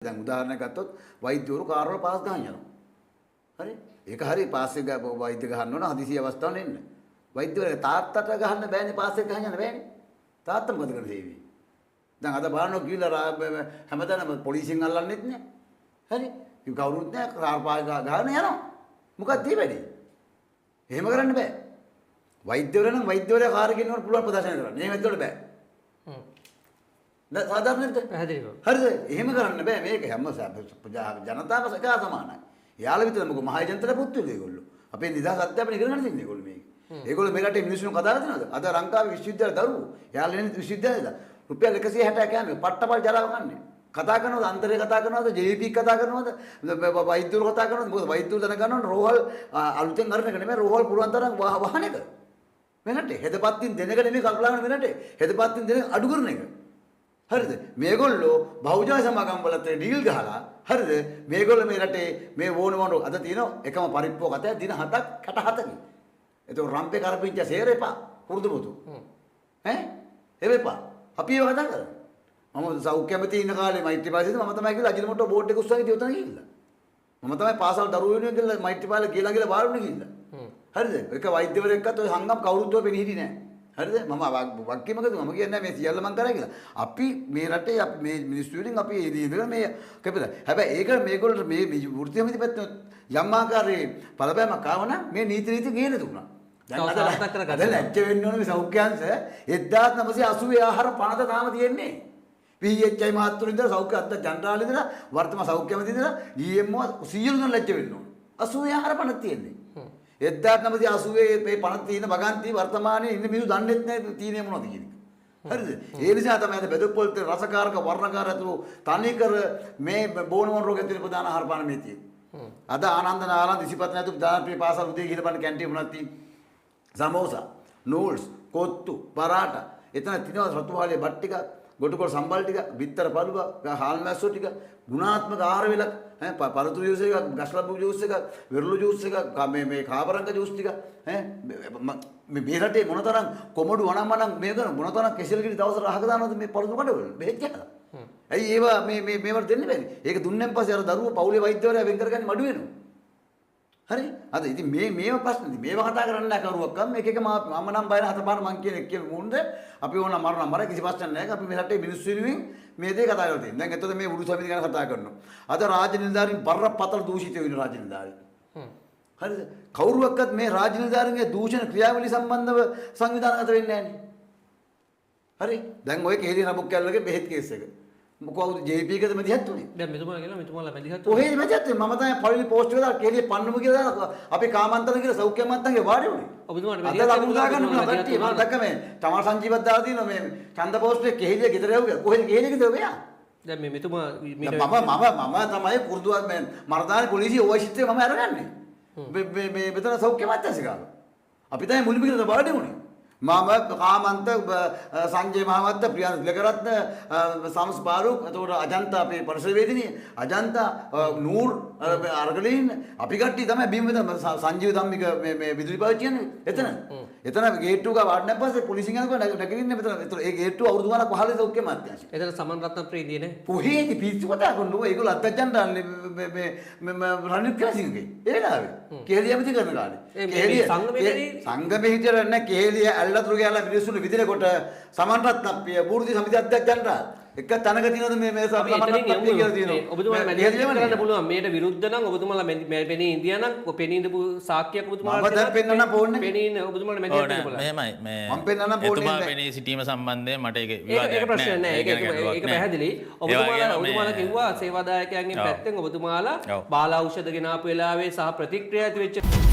දැන් උදාහරණයක් ගත්තොත් වෛද්‍යවරු කාර්වල පාස් ගහන්න යනවා. හරි? ඒක හරි පාස් එක වෛද්‍ය ගහන්න ඕන හදිසි අවස්ථාවල එන්න. වෛද්‍යවරු තාත්තට ගහන්න බෑනේ පාස් එක ගහන්න බෑනේ. තාත්තා මොකද කරන්නේ? දැන් අද බලනවා කියලා හැමදාම පොලිසියෙන් අල්ලන්නෙත් නෑ. හරි? කවුරුත් නෑ කාර් පාස් ගහන යනවා. මොකක්ද මේ වැඩේ? එහෙම කරන්න බෑ. වෛද්‍යවරු නම් වෛද්‍යවරයා කාර් ගෙන්නන්න පුළුවන් ප්‍රදර්ශන කරන්න. එහෙම එතකොට බෑ. සාධාරණද? පැහැදිලිව. හරිද? එහෙම කරන්න බෑ මේක හැම ජනතාව සකා සමානයි. යාළ විතර මොකද මහා ජනතාවට පුත්තුලු ඒගොල්ලෝ. අපේ නිදහස් අධ්‍යාපනය ඉගෙන ගන්න තියෙන්නේ ඒගොල්ලෝ මේක. ඒගොල්ලෝ මේ රටේ මිනිස්සුන් කතා කරනවද? අද ලංකාවේ විශ්වවිද්‍යාල දරුවෝ යාළ වෙන විශ්වවිද්‍යාලෙද රුපියල් 160 කෑමේ පට්ටපල් ජරාව ගන්නනේ. කතා කරනවද අන්තරේ කතා කරනවද ජේ.පී කතා කරනවද වෛද්‍යවරු කතා කරනවද මොකද වෛද්‍යවරු දැනගන්නවනේ රෝහල් අලුතෙන් අරන එක නෙමෙයි රෝහල් පුරවන් තරම් වහන එක. මෙන්නට හෙදපත්තින් දෙන එක නෙමෙයි කල්පනා කරන මෙන්නට හෙදපත්තින් දෙන අඩු කරන එක. හරිද? මේගොල්ලෝ බහුජන සමාගම් වලට ඩීල් ගහලා හරිද? මේගොල්ලෝ මේ රටේ මේ වෝන අද තියෙන එකම පරිප්පුව කතය දින 7ක් කට 7කින්. ඒක රම්පේ කරපින්ච සේරෙපා පුරුදු පුතු. එවෙපා. අපි ඒව කතා කරා. මම සෞඛ්‍ය ඇමති ඉන්න කාලේ මෛත්‍රීපාලෙද මම තමයි කියලා අජිනමොට්ටෝ බෝඩ් එක උස්සගෙන ඉතින් උතන ගිහිල්ලා. මම තමයි පාසල් දරුවෝ වෙනුවෙන් කියලා මෛත්‍රීපාල කියලා වාරුනේ ගිහිල්ලා. හරිද? ඒක වෛද්‍යවරයෙක්වත් ඔය හංගම් කවුරුත් ඔය පෙනී හිටියේ නැහැ. හරිද? මම වක්කීමකද මම කියන්නේ මේ සියල්ල මං කරා කියලා. අපි මේ රටේ අපි මේ මිනිස්සු වලින් අපි ඉඳගෙන මේ කැපිලා. හැබැයි ඒක මේගොල්ලෝ මේ වෘත්තීයමති පැත්තෙන් යම් ආකාරයේ බලපෑමක් ආව නම් මේ නීති ගේන දුන්නා. දැන් අද ලැජ්ජ වෙන්න ඕනේ මේ සෞඛ්‍යාංශ 1980 ආහාර පනත තාම තියෙන්නේ. PHI මහත්තුරු ඉඳලා සෞඛ්‍ය අධ්‍යක්ෂ ජනරාල ඉඳලා වර්තමාන සෞඛ්‍ය ඇමති ඉඳලා GMO සියලු දෙනා ලැජ්ජ වෙන්න ඕනේ. 80 ආහාර පනත තියෙන්නේ. 1980 මේ පනත තියෙන වගන්ති වර්තමානයේ ඉන්න මිනිස්සු දන්නෙත් නැහැ තියෙන්නේ මොනවද කියන එක. හරිද? ඒ නිසා තමයි අද බෙදපොල්ත රසකාරක වර්ණකාර ඇතුළු තනිකර මේ බෝනමන් රෝග ඇතුළු ප්‍රධාන ආහාර පාන මේ තියෙන්නේ. අද ආනන්ද නාලන්ද ඉසිපත් නැතු දාපේ පාසල් උදේ ගිහලා බලන්න කැන්ටින් මොනවද තියෙන්නේ? සමෝසා, නූල්ස්, කොත්තු, පරාටා. එතන තියනවා රතු වාලේ බත් ටික, ගොටුකොළ සම්බල් ටික, බිත්තර පළුව, හාල් මැස්සෝ ටික, ගුණාත්මක ආහාර වේලක්, පළතුරු ජූස් එක, ගස්ලබු ජූස් එක, වෙරළු ජූස් එක, මේ කාබරංග ජූස් ටික, මේ රටේ මොනතරම් කොමඩු වණම් මේක මොනතරම් කෙසෙල් කිරි දවසට අහක දානවද මේ පළතුරු කඩවල බෙහෙත් කියලා. ඇයි ඒවා මේවට දෙන්නේ බැරි? ඒක දුන්නෙන් පස්සේ අර දරුවෝ පවුලේ වෛද්‍යවරයා වෙන් කරගන්නේ මඩු වෙනවා. හරි? අද ඉතින් මේව ප්‍රශ්නද? මේව කතා කරන්න නැහැ කවුරුවක්වත්. මේක එක මම නම් බයන හතපාර මං කියන එක කියලා මුන්ද අපි ඕන මර කිසි ප්‍රශ්නයක් නැහැ. අපි මේ රටේ මිනිස්සු වෙනුවෙන් මේ දේ කතා කරලා තියෙනවා. දැන් එතකොට මේ උඩු සමිතිය ගැන කතා කරනවා. අද රාජ්‍ය නිලධාරීන් බරපතල දූෂිත වෙන රාජ්‍ය නිලධාරීන්. හරිද? කවුරුවක්වත් මේ රාජ්‍ය නිලධාරීන්ගේ දූෂණ ක්‍රියාවලිය සම්බන්ධව සංවිධානගත වෙන්නේ නැහැ නේ. හරි? දැන් ඔය කේලි නබුක් කැල්ලගේ බෙහෙත් කේස් එක. මොකවද ජේ.පී එකද මැදිහත් උනේ? දැන් මෙතුමාලා මැදිහත් උනේ. කොහේද මැදිහත් උනේ? මම තමයි පළවෙනි පෝස්ට් එක දාලා කේලිය පන්නමු කියලා දාලා අපි කාමන්තරණ කියලා සෞඛ්‍ය මන්තන්ගේ වාඩි වුණේ. ඔබතුමාට මැදිහත් අද ලකුණු දාගන්න පුළුවන් කට්ටිය. මම දැක්ක මේ තමා සංජීවත් දාලා තියෙනවා මේ ඡන්ද පෝස්ට් එකේ කේලිය ගෙදර යවුවා. කොහෙද කේලිය ගෙදර මෙයා? දැන් මේ මෙතුමා මම තමයි කුරුදුවත් මේ මර්දානි පොලිසිය ඕයිසිටේ මම අරගන්නේ. මේ මෙතන සෞඛ්‍ය මන්තන්සේ ගාව. අපි තමයි මුලින්ම කියලා වාඩි වුණේ. මම කාමන්ත සංජය මහවත්ත ප්‍රියන්ත ලකරත්න සම්ස් බාරුක් එතකොට අජන්තා අපේ පරිසරවේදිනිය අජන්තා නූර් අර්ගලීන් අපි කට්ටිය තමයි බිම් වෙන සංජීව ධම්මික මේ විදුලි පාවිච්චි කියන්නේ එතන ගේට්ටුව ගා වාඩි නැපස්සේ පොලිසියෙන් යනකොට නැගිටින්නේ මෙතන ඒ ගේට්ටුව අවුරුදු ගානක් පහළ සෞඛ්‍ය මාත්‍යාංශය එතන සමන් රත්න ප්‍රීතිය නේ කොහේද පිස්සු කතා කරන්නේ ඒගොල්ලෝ අත්දැකන්ට මේ රනිත් ක්‍රසිංගේ ඒ වෙලාවේ කේලිය ඇමති කරන කාලේ කේලිය සංගමේ හිටියර නැහැ කේලිය අල්ලතුරු ගෑලා මිනිස්සුන්ට විදිනකොට සමන්රත්න අප්පිය වෘත්ති සමිති අධ්‍යක්ෂයන්ට එක තැනක තියෙනවද මේ සමන්රත්න කියලා තියෙනවා ඔබතුමාලා මැදිහත් කරන්න පුළුවන් මේට විරුද්ධ නම් ඔබතුමාලා පෙනී ඉන්දියා නම් පෙනී ඉඳපු සාක්කියක් ඔබතුමාලා මම දැන් පෙන්නන්න ඕනේ පෙනී ඉන්න ඔබතුමාලා මැදිහත් කරන්න පුළුවන් මෙහෙමයි මේ මම පෙන්නන්න ඕනේ එතුමා පෙනී සිටීම සම්බන්ධයෙන් මට ඒක විවාදයක් නෑ ඒක ප්‍රශ්න නෑ ඒක පැහැදිලි ඔබතුමාලා කිව්වා සේවාදායකයන්ගෙන් පැත්තෙන් ඔබතුමාලා බාල ඖෂධ ගෙනාපු වෙලාවේ සහ ප්‍රතික්‍රියා ඇති වෙච්ච